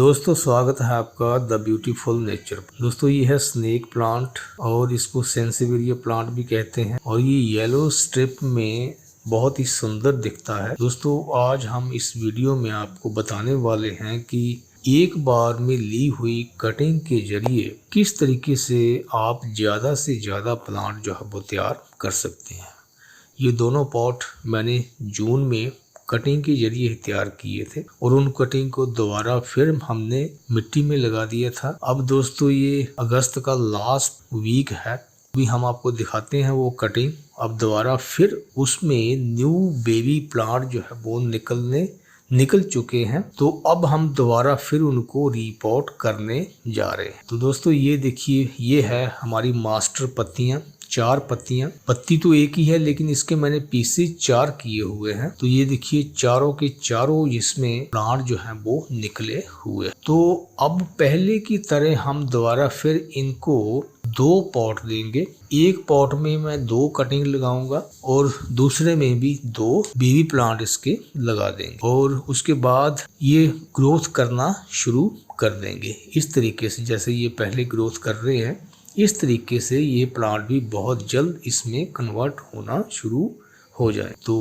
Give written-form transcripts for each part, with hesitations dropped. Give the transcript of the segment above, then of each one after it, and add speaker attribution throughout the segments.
Speaker 1: दोस्तों स्वागत है आपका द ब्यूटीफुल नेचर। दोस्तों ये है स्नेक प्लांट और इसको सेंसिविरिया प्लांट भी कहते हैं और ये येलो स्ट्रिप में बहुत ही सुंदर दिखता है। दोस्तों आज हम इस वीडियो में आपको बताने वाले हैं कि एक बार में ली हुई कटिंग के जरिए किस तरीके से आप ज़्यादा से ज़्यादा प्लांट जो है वो तैयार कर सकते हैं। ये दोनों पॉट मैंने जून में कटिंग के जरिए तैयार किए थे और उन कटिंग को दोबारा फिर हमने मिट्टी में लगा दिया था। अब दोस्तों ये अगस्त का लास्ट वीक है, अभी हम आपको दिखाते हैं वो कटिंग। अब दोबारा फिर उसमें न्यू बेबी प्लांट जो है वो निकल चुके हैं, तो अब हम दोबारा फिर उनको रिपोर्ट करने जा रहे हैं। तो दोस्तों ये देखिए, ये है हमारी मास्टर पत्तियां, 4 पत्तियां। पत्ती तो एक ही है लेकिन इसके मैंने पीसेस 4 किए हुए हैं। तो ये देखिए चारों के चारों इसमें प्लांट जो है वो निकले हुए। तो अब पहले की तरह हम दोबारा फिर इनको 2 पॉट देंगे। एक पॉट में मैं 2 कटिंग लगाऊंगा और दूसरे में भी 2 बेबी प्लांट इसके लगा देंगे और उसके बाद ये ग्रोथ करना शुरू कर देंगे। इस तरीके से जैसे ये पहले ग्रोथ कर रहे हैं, इस तरीके से ये प्लांट भी बहुत जल्द इसमें कन्वर्ट होना शुरू हो जाए। तो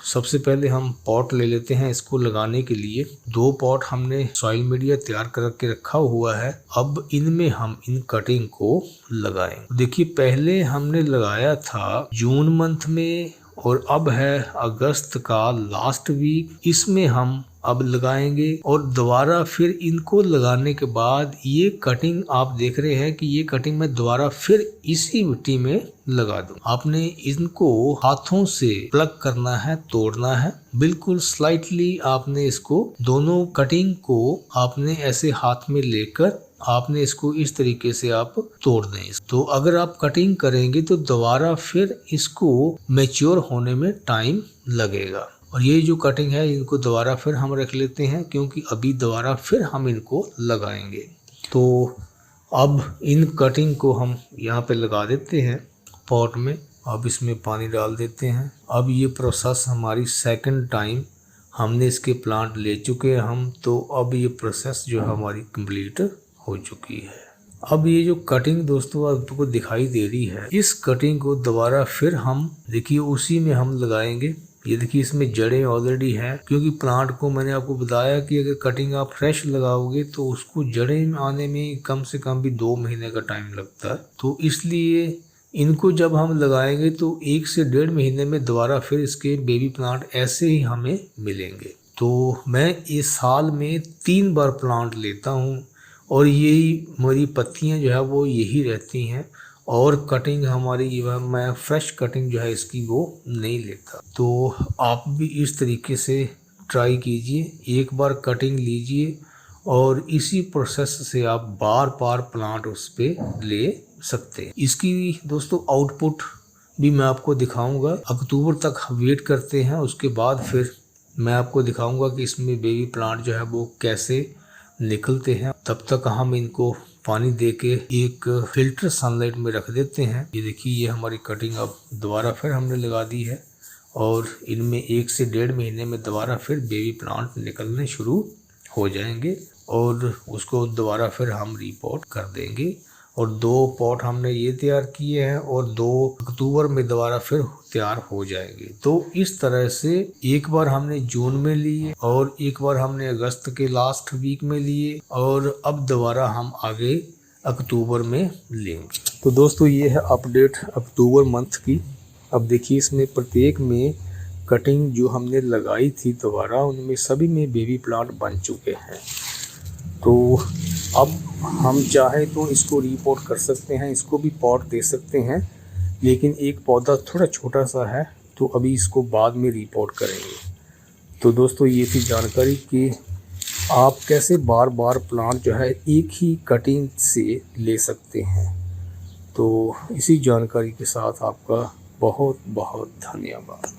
Speaker 1: सबसे पहले हम पॉट ले लेते हैं। इसको लगाने के लिए 2 पॉट हमने सॉइल मीडिया तैयार करके रखा हुआ है। अब इनमें हम इन कटिंग को लगाएं। देखिए पहले हमने लगाया था जून मंथ में और अब है अगस्त का लास्ट वीक, इसमें हम अब लगाएंगे और दोबारा फिर इनको लगाने के बाद ये कटिंग आप देख रहे हैं कि ये कटिंग मैं दोबारा फिर इसी मिट्टी में लगा दूं। आपने इनको हाथों से प्लग करना है, तोड़ना है, बिल्कुल स्लाइटली आपने इसको दोनों कटिंग को आपने ऐसे हाथ में लेकर आपने इसको इस तरीके से आप तोड़ दें। तो अगर आप कटिंग करेंगे तो दोबारा फिर इसको मैच्योर होने में टाइम लगेगा। और ये जो कटिंग है इनको दोबारा फिर हम रख लेते हैं क्योंकि अभी दोबारा फिर हम इनको लगाएंगे। तो अब इन कटिंग को हम यहाँ पे लगा देते हैं पॉट में। अब इसमें पानी डाल देते हैं। अब ये प्रोसेस हमारी सेकंड टाइम हमने इसके प्लांट ले चुके हैं हम, तो अब ये प्रोसेस जो है हमारी कंप्लीट हो चुकी है। अब ये जो कटिंग दोस्तों आपको दिखाई दे रही है, इस कटिंग को दोबारा फिर हम देखिए उसी में हम लगाएंगे। ये देखिए इसमें जड़ें ऑलरेडी हैं क्योंकि प्लांट को मैंने आपको बताया कि अगर कटिंग आप फ्रेश लगाओगे तो उसको जड़ें आने में कम से कम भी 2 महीने का टाइम लगता है। तो इसलिए इनको जब हम लगाएंगे तो 1 से 1.5 महीने में दोबारा फिर इसके बेबी प्लांट ऐसे ही हमें मिलेंगे। तो मैं इस साल में 3 बार प्लांट लेता हूँ और यही मेरी पत्तियाँ जो है वो यही रहती हैं और कटिंग हमारी मैं फ्रेश कटिंग जो है इसकी वो नहीं लेता। तो आप भी इस तरीके से ट्राई कीजिए, एक बार कटिंग लीजिए और इसी प्रोसेस से आप बार बार प्लांट उस पर ले सकते हैं। इसकी दोस्तों आउटपुट भी मैं आपको दिखाऊंगा। अक्टूबर तक वेट करते हैं, उसके बाद फिर मैं आपको दिखाऊंगा कि इसमें बेबी प्लांट जो है वो कैसे निकलते हैं। तब तक हम इनको पानी देके एक फिल्टर सनलाइट में रख देते हैं। ये देखिए ये हमारी कटिंग अब दोबारा फिर हमने लगा दी है और इनमें 1 से 1.5 महीने में दोबारा फिर बेबी प्लांट निकलने शुरू हो जाएंगे और उसको दोबारा फिर हम रिपोर्ट कर देंगे। और 2 पॉट हमने ये तैयार किए हैं और 2 अक्टूबर में दोबारा फिर तैयार हो जाएंगे। तो इस तरह से एक बार हमने जून में लिए और एक बार हमने अगस्त के लास्ट वीक में लिए और अब दोबारा हम आगे अक्टूबर में लेंगे। तो दोस्तों ये है अपडेट अक्टूबर मंथ की। अब देखिए इसमें प्रत्येक में कटिंग जो हमने लगाई थी दोबारा उनमें सभी में बेबी प्लांट बन चुके हैं। तो अब हम चाहे तो इसको रिपोर्ट कर सकते हैं, इसको भी पॉट दे सकते हैं, लेकिन एक पौधा थोड़ा छोटा सा है तो अभी इसको बाद में रिपोर्ट करेंगे। तो दोस्तों ये थी जानकारी कि आप कैसे बार बार प्लांट जो है एक ही कटिंग से ले सकते हैं। तो इसी जानकारी के साथ आपका बहुत बहुत धन्यवाद।